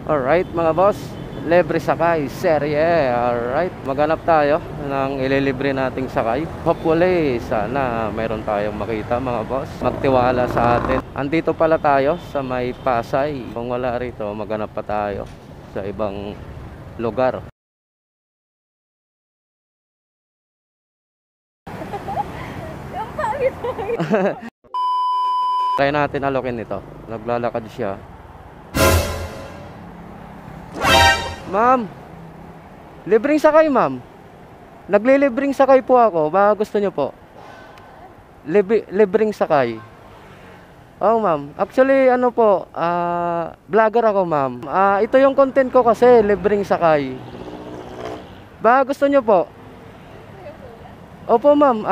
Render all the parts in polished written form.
Alright mga boss, libre sakay, serye. Alright, maghanap tayo ng ililibre nating sakay. Hopefully, sana mayroon tayong makita mga boss. Magtiwala sa atin. Andito pala tayo sa may Pasay. Kung wala rito, maghanap pa tayo sa ibang lugar. Try natin alokin ito. Naglalakad siya. Ma'am, libreng sakay ma'am. Naglilibreng sakay po ako. Baka gusto nyo po. Libreng sakay. Oh ma'am, actually ano po, vlogger ako ma'am. Ito yung content ko kasi, libreng sakay. Baka gusto nyo po. Opo ma'am,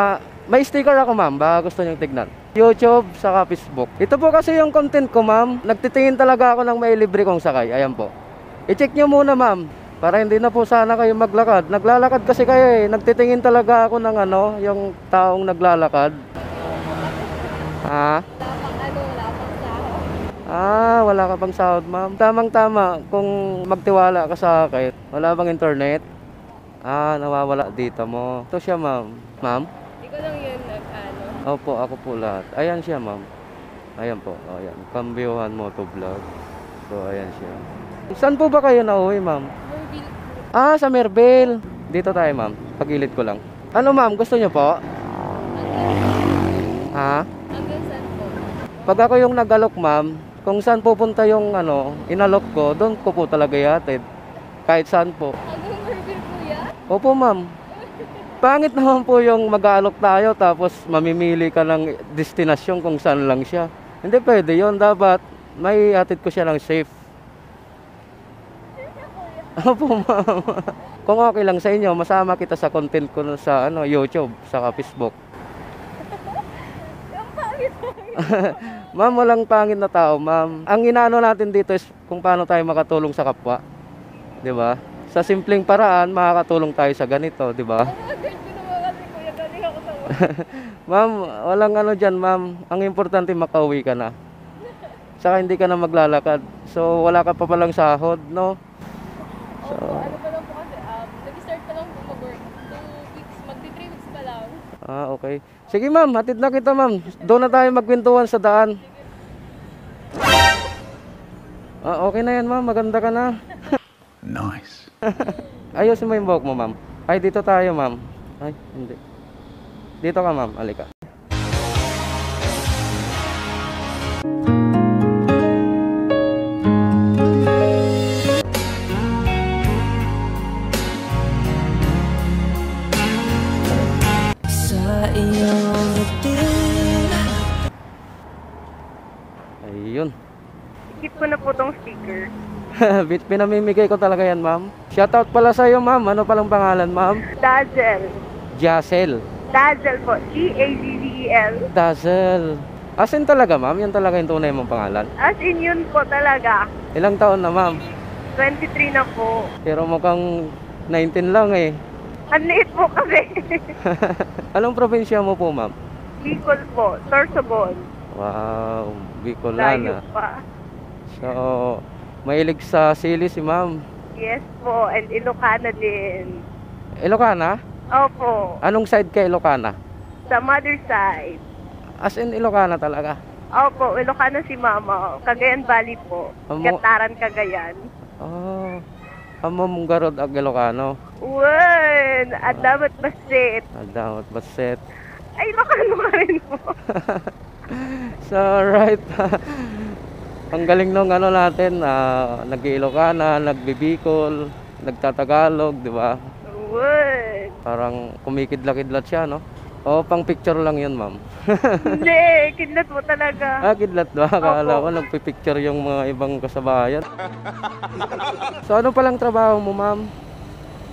may sticker ako ma'am. Baka gusto nyo tignan. YouTube, saka Facebook. Ito po kasi yung content ko ma'am. Nagtitingin talaga ako ng may libre kong sakay. Ayan po. I-check nyo muna ma'am, para hindi na po sana kayo maglakad. Naglalakad kasi kayo eh. Nagtitingin talaga ako ng yung taong naglalakad. Ha? Wala ka pang sahod ma'am. Tamang-tama kung magtiwala ka sa akin. Wala bang internet? Nawawala dito mo. Ito siya ma'am. Ma'am? Ikaw lang yun Opo, ako po lahat. Ayan siya ma'am. Ayan po. Ayan. Kambyuhan Motovlog. So ayan siya. Saan po ba kayo nauwi, ma'am? Merville. Sa Merville. Dito tayo, ma'am. Pagilid ko lang. Ano, ma'am? Gusto nyo po? Ha? Hanggang saan po? Pag ako yung nag-alok, ma'am, kung saan pupunta yung inalok ko, doon ko po talaga ihatid. Kahit saan po. Hanggang Merville po yan? Opo, ma'am. Pangit naman po yung mag-aalok tayo tapos mamimili ka ng destinasyon kung saan lang siya. Hindi pwede yun. Dapat may hatid ko siya ng safe. Opo ma'am. Kung okay lang sa inyo, masama kita sa content ko sa YouTube, saka Facebook. Ang pangit mo. Ma'am, walang pangit na tao, ma'am. Ang inaano natin dito is kung paano tayo makatulong sa kapwa. 'Di ba? Sa simpleng paraan, makakatulong tayo sa ganito, 'di ba? Ang ko naman kasi kuya, galing ako sa Ma'am, walang diyan, ma'am. Ang importante makauwi ka na. Saka hindi ka na maglalakad. So wala ka pa palang sahod, no? So, ano pa lang po kasi, nag-start pa lang po mag-work. 2 weeks, magti 3 weeks pa lang. okay. Sige ma'am, hatid na kita ma'am. Doon na tayo magkwentuhan sa daan. Okay na yan ma'am, maganda ka na. Nice. Ayusin mo yung buhok mo ma'am. Ay, dito tayo ma'am. Ay, hindi. Dito ka ma'am, alika. Ayun. Skip ko na po tong sticker. Pinamimigay ko talaga yan ma'am. Shoutout pala sa'yo ma'am. Ano palang pangalan ma'am? Dazzle. Jazel. Dazzle po. G-A-Z-Z-E-L. Dazzle. As in talaga ma'am? Yan talaga yung tunay mong pangalan? As in yun po talaga. Ilang taon na ma'am? 23 na po. Pero mukhang 19 lang eh. Ang liit po kasi. Anong probinsya mo po ma'am? Bicol po. Sorsogon. Wow, Layo Bicolana. pa. So, mahilig sa sili si ma'am. Yes po. And Ilocana din. Ilocana? Opo. Anong side ka Ilocana? Sa mother side. As in Ilocana talaga? Opo. Ilocana si mama. Cagayan Valley po. Gataran, Cagayan. Among garod ag Ilocano. Wen! Adamat basit. Adamot baset. Ay, Ilocano ka rin po. So, right. Ang galing nung natin, nag-Ilocana, nag-Bicol, nagtatagalog, di ba? Wen! Parang kumikidlat-kidlat siya, no? O, pang picture lang yun, ma'am. Hindi, kidlat mo talaga. Kidlat ba? Akala ko nagpipicture yung mga ibang kasabayan. So, ano palang trabaho mo, ma'am?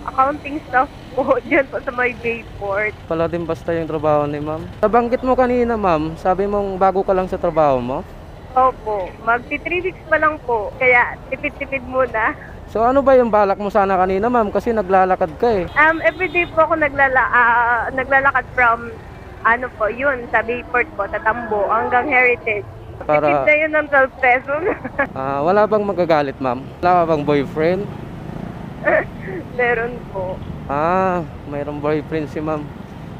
Accounting staff po, dyan po sa may Bayport. Pala din basta yung trabaho ni ma'am. Nabanggit mo kanina, ma'am, sabi mong bago ka lang sa trabaho mo? Opo, magti 3 weeks pa lang po, kaya tipid-tipid muna. So ano ba yung balak mo sana kanina, ma'am? Kasi naglalakad ka eh. Everyday po ako naglalakad from, yun, sa Bayport po, sa Tambo, hanggang Heritage. Para, Tipid na yun ng 12 pesos. wala bang magagalit, ma'am? Wala ka bang boyfriend? Meron po. Mayroong boyfriend si ma'am.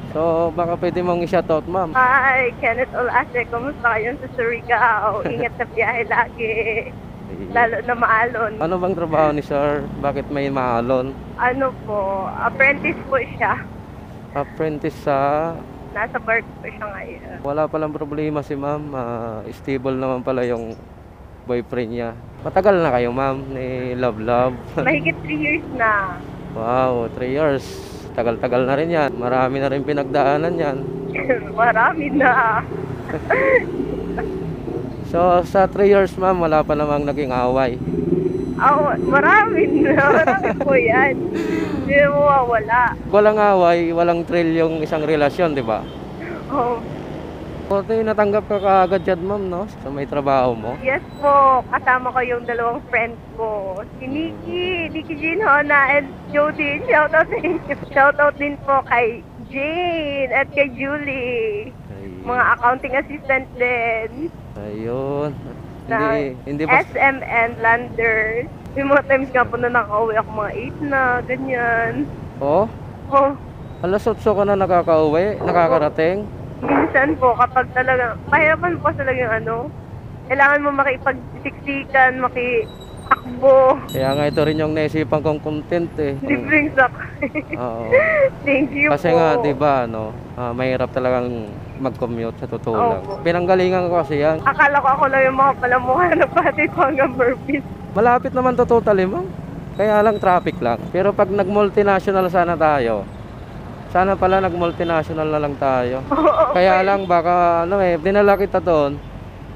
So, baka pwede mong i-shoutout, ma'am. Hi, Kenneth Olase. Kumusta kayo sa Surigao? Ingat sa biyahe lagi. Lalo na maalon. Ano bang trabaho ni sir? Bakit may maalon? Ano po, apprentice po siya. Apprentice sa... Nasa work po siya ngayon. Wala palang problema si ma'am. Stable naman pala yung boyfriend niya. Matagal na kayo, ma'am, ni Love. Mahigit 3 years na. Wow, 3 years. Tagal-tagal na rin yan. Marami na rin pinagdaanan yan. Marami na. So, sa 3 years, ma'am, wala pa namang naging away. Marami na. Marami po yan. Hindi mo mawawala. Walang away, walang thrill yung isang relasyon, di ba? Oh, Buti natanggap ka kaagad dyan, ma'am, no? Sa may trabaho mo. yes po. Kasama ko yung dalawang friends ko. Si Nikki Ginhona, and Jody. Shoutout sa inyo. Shoutout din po kay Jane at kay Julie. Mga accounting assistant din. Ayun. Na Hindi ba... SM and Landers. Yung mga times nga po na nakauwi ako mga 8 na, ganyan. Oh? Oh, Alas 8 ka na nakakarating? minsan po kapag talaga, mahirapan po talaga yung ano, kailangan mo makipagsiksikan, makitakbo. Kaya nga ito rin yung naisipan kong content eh. Libreng sak. Oo. Thank you Kasi po. nga, di ba, no, mahirap talagang mag-commute sa totoo lang. Opo. Pinanggalingan ko kasi yan. Akala ko ako lang yung mga palamuha na pati ko hanggang Burpee. Malapit naman to totally, ma'am. Kaya lang traffic lang. Pero pag nag-multinational sana tayo, sana pala nag-multinational na lang tayo. Kaya lang baka dinala kita doon.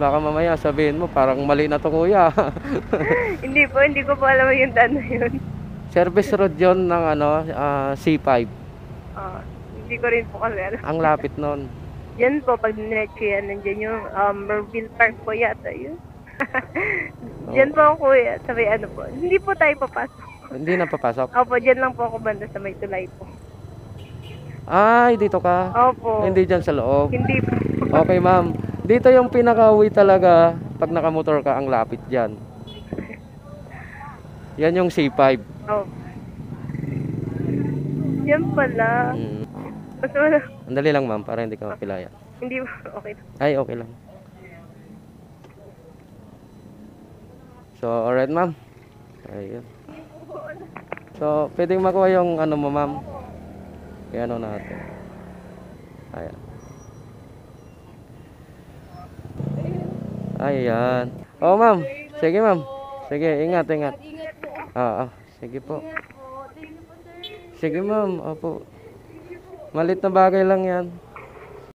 Baka mamaya sabihin mo parang mali na to kuya. Hindi ko po alam yung daan na yun. Service road yun ng C5. Hindi ko rin po kasi alam. Ang lapit nun. Yan po, pag dinerecho yan, nandiyan yung Merville Park po yata yun. Diyan po ako kuya, sa may ano po. Hindi po tayo papasok. Hindi na papasok. Opo, diyan lang po ako banda sa may tulay po. Ay, dito ka. Opo. Hindi dyan sa loob. Hindi po. Okay, ma'am. Dito yung pinaka-uwi talaga pag nakamotor ka, ang lapit dyan. Yan yung C5. Opo. Yan pala. Mas wala. Andali lang, ma'am, para hindi ka mapilaya. Hindi po, okay. Ay, okay lang. So, alright, ma'am. Ayun. So, pwedeng makuha yung ano mo, ma'am. Kaya ano natin. Ayan. Ayan. Oh, ma'am. Sige, ma'am. Sige, ingat. Ingat po. Sige po. Ingat po. Thank you po, sir. Sige, ma'am. Opo. Malit na bagay lang yan.